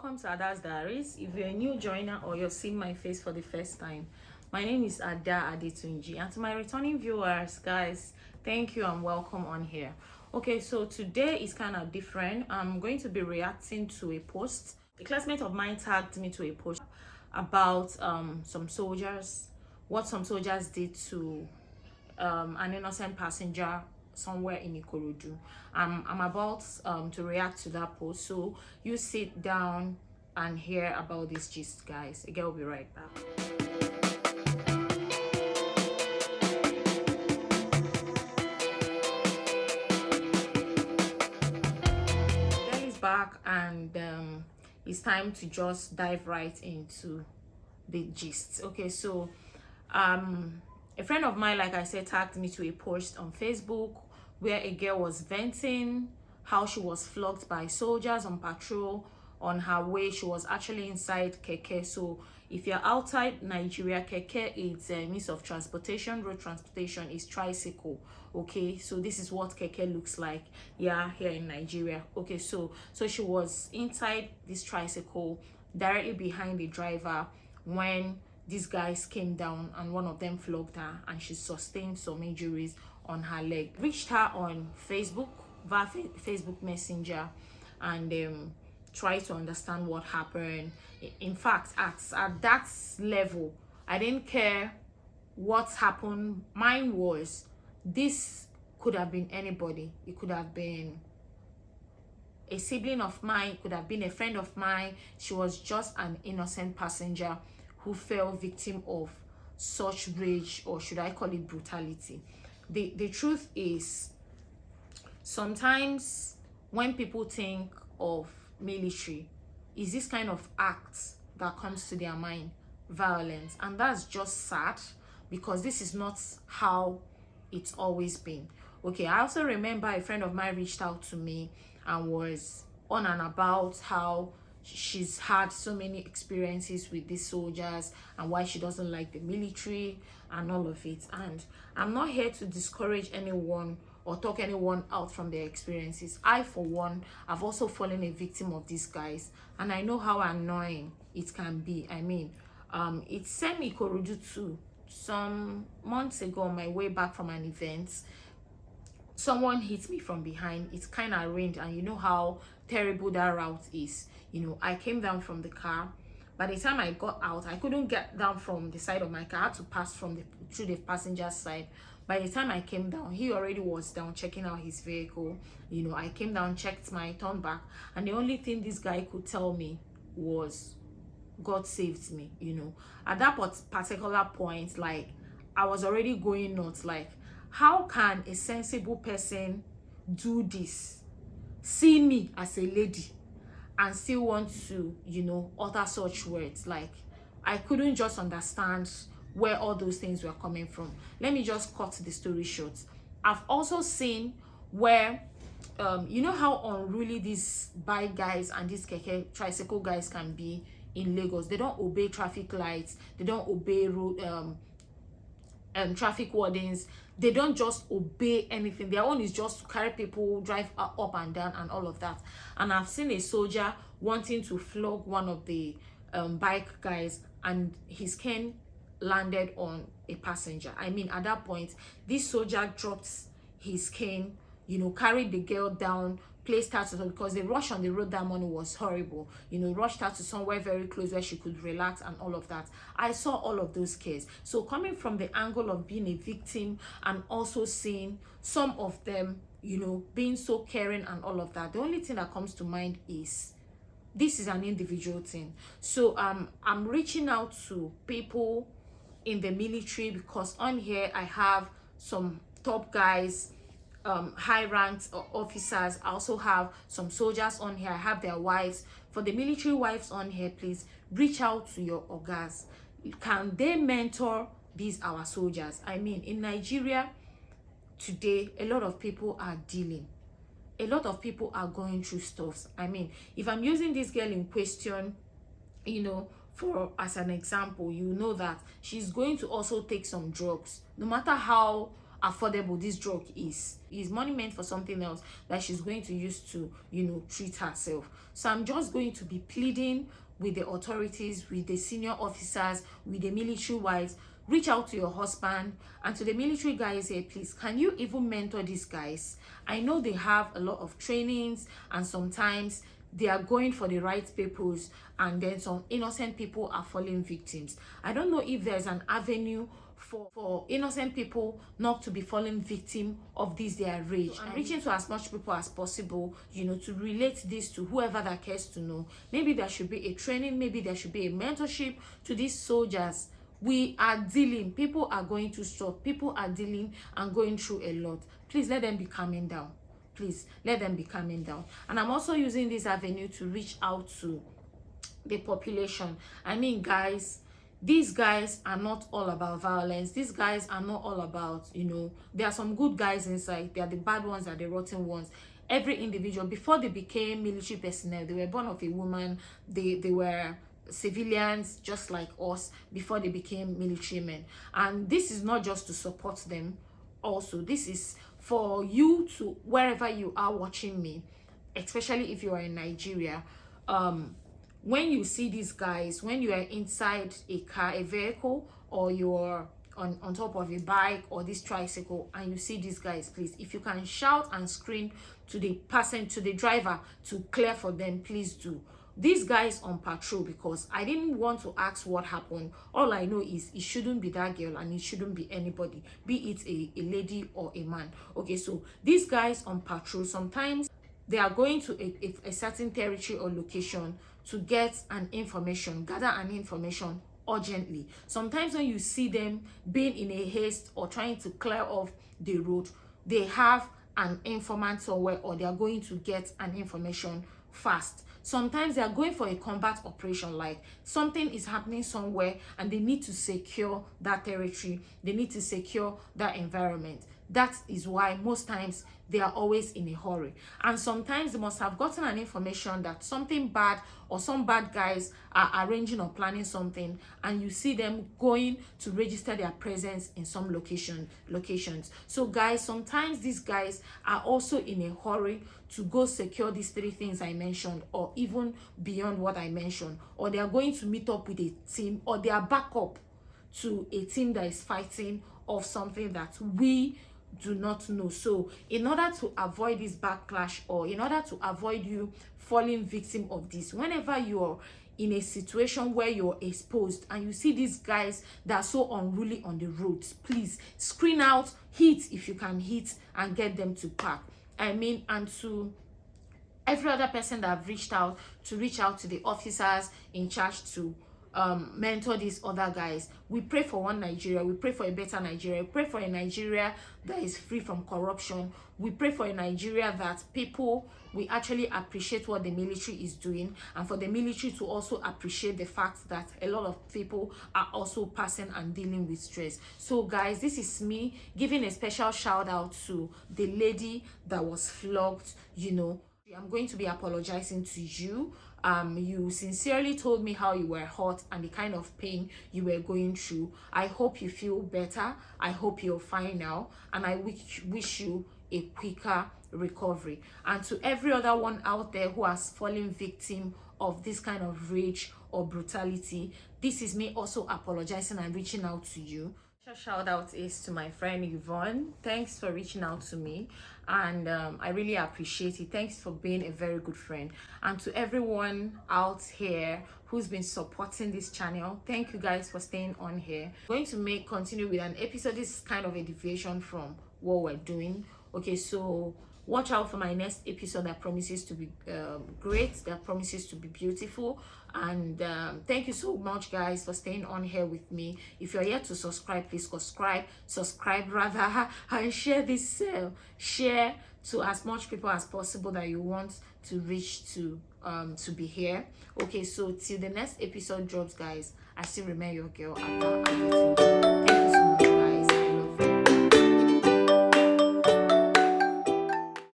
welcome to Ada's Diaries. If you're a new joiner or you're seeing my face for the first time, my name is Ada Adetunji, and to my returning viewers, guys, thank you and welcome on here. Okay, so today is kind of different. I'm going to be reacting to a post. A classmate of mine tagged me to a post about some soldiers, what some soldiers did to an innocent passenger somewhere in Ikorodu. I'm about to react to that post, so you sit down and hear about this gist, guys. Again, we'll be right back. Again, is back, and it's time to just dive right into the gist. Okay, so a friend of mine, like I said, tagged me to a post on Facebook where a girl was venting how she was flogged by soldiers on patrol on her way. She was actually inside keke. So if you're outside Nigeria, keke is a means of transportation. Road transportation is tricycle. Okay, so this is what keke looks like, yeah, here in Nigeria. Okay, so she was inside this tricycle directly behind the driver when these guys came down and one of them flogged her, and she sustained some injuries on her leg. Reached her on Facebook via Facebook Messenger and tried to understand what happened. In fact, at that level, I didn't care what happened. Mine was, this could have been anybody. It could have been a sibling of mine, it could have been a friend of mine. She was just an innocent passenger who fell victim of such rage, or should I call it brutality. The truth is, sometimes when people think of military, is this kind of act that comes to their mind, violence, and that's just sad, because this is not how it's always been. Okay, I also remember a friend of mine reached out to me and was on and about how she's had so many experiences with these soldiers and why she doesn't like the military and all of it. And I'm not here to discourage anyone or talk anyone out from their experiences. I, for one, have also fallen a victim of these guys, and I know how annoying it can be. I mean, it sent me Ikorodu too. Some months ago, on my way back from an event, someone hit me from behind. It's kind of rained, and you know how terrible that route is. You know, I came down from the car. By the time I got out, I couldn't get down from the side of my car. I had to pass through the passenger side. By the time I came down, he already was down checking out his vehicle. You know, I came down, checked my turn back, and the only thing this guy could tell me was, God saved me. You know, at that particular point, like, I was already going nuts. Like, how can a sensible person do this, see me as a lady, and still want to, you know, utter such words? Like, I couldn't just understand where all those things were coming from. Let me just cut the story short. I've also seen where you know how unruly these bike guys and these keke tricycle guys can be in Lagos. They don't obey traffic lights, they don't obey road traffic wardens, they don't just obey anything. Their own is just to carry people, drive up and down and all of that. And I've seen a soldier wanting to flog one of the bike guys, and his cane landed on a passenger. I mean, at that point, this soldier dropped his cane, you know, carried the girl down, placed her to, because the rush on the road that morning was horrible, you know, rushed her to somewhere very close where she could relax and all of that. I saw all of those cases. So coming from the angle of being a victim and also seeing some of them, you know, being so caring and all of that, the only thing that comes to mind is, this is an individual thing. So I'm reaching out to people in the military, because on here I have some top guys, high ranked officers. I also have some soldiers on here. I have their wives. For the military wives on here, please reach out to your ogas. Can they mentor these our soldiers? I mean, in Nigeria today, a lot of people are dealing, a lot of people are going through stuff. I mean, if I'm using this girl in question, you know, for as an example, you know that she's going to also take some drugs. No matter how affordable this drug is money meant for something else that she's going to use to, you know, treat herself. So I'm just going to be pleading with the authorities, with the senior officers, with the military wives. Reach out to your husband, and to the military guys here, please, can you even mentor these guys? I know they have a lot of trainings, and sometimes they are going for the right purpose, and then some innocent people are falling victims. I don't know if there's an avenue for innocent people not to be falling victim of this their rage. So I'm reaching to as much people as possible, you know, to relate this to whoever that cares to know. Maybe there should be a training, maybe there should be a mentorship to these soldiers. We are dealing, people are going through stuff, people are dealing and going through a lot. Please let them be calming down. Please let them be calming down. And I'm also using this avenue to reach out to the population. I mean, guys, these guys are not all about violence. These guys are not all about, you know, there are some good guys inside. They are the bad ones, they are the rotten ones. Every individual, before they became military personnel, they were born of a woman. They were civilians just like us before they became military men. And this is not just to support them, also this is for you to, wherever you are watching me, especially if you are in Nigeria, when you see these guys, when you are inside a car, a vehicle, or you're on top of a bike or this tricycle, and you see these guys, please, if you can shout and scream to the person, to the driver, to clear for them, please do. These guys on patrol, because I didn't want to ask what happened. All I know is it shouldn't be that girl, and it shouldn't be anybody, be it a lady or a man. Okay, so these guys on patrol, sometimes they are going to a certain territory or location to get an information, gather an information urgently. Sometimes when you see them being in a haste or trying to clear off the road, they have an informant somewhere, or they are going to get an information fast. Sometimes they are going for a combat operation, like something is happening somewhere and they need to secure that territory, they need to secure that environment. That is why most times they are always in a hurry. And sometimes they must have gotten an information that something bad or some bad guys are arranging or planning something, and you see them going to register their presence in some locations. So guys, sometimes these guys are also in a hurry to go secure these three things I mentioned, or even beyond what I mentioned, or they are going to meet up with a team, or they are backup to a team that is fighting of something that we do not know. So in order to avoid this backlash, or in order to avoid you falling victim of this, whenever you're in a situation where you're exposed and you see these guys that are so unruly on the roads, please screen out, hit if you can hit, and get them to park. I mean, and to every other person that have reached out, to reach out to the officers in charge to mentor these other guys. We pray for one Nigeria. We pray for a better Nigeria. We pray for a Nigeria that is free from corruption. We pray for a Nigeria that people we actually appreciate what the military is doing, and for the military to also appreciate the fact that a lot of people are also passing and dealing with stress. So guys, this is me giving a special shout out to the lady that was flogged. You know, I'm going to be apologizing to you. You sincerely told me how you were hurt and the kind of pain you were going through. I hope you feel better. I hope you're fine now, and I wish you a quicker recovery. And to every other one out there who has fallen victim of this kind of rage or brutality, this is me also apologizing and reaching out to you. Shout out is to my friend Yvonne. Thanks for reaching out to me, and I really appreciate it. Thanks for being a very good friend. And to everyone out here who's been supporting this channel, thank you guys for staying on here. I'm going to continue with an episode. This is kind of a deviation from what we're doing. Okay, so watch out for my next episode that promises to be great, that promises to be beautiful. And thank you so much guys for staying on here with me. If you're yet to subscribe, please subscribe rather, and share this share to as much people as possible that you want to reach to be here. Okay, so till the next episode drops guys, I still remain your girl. Thank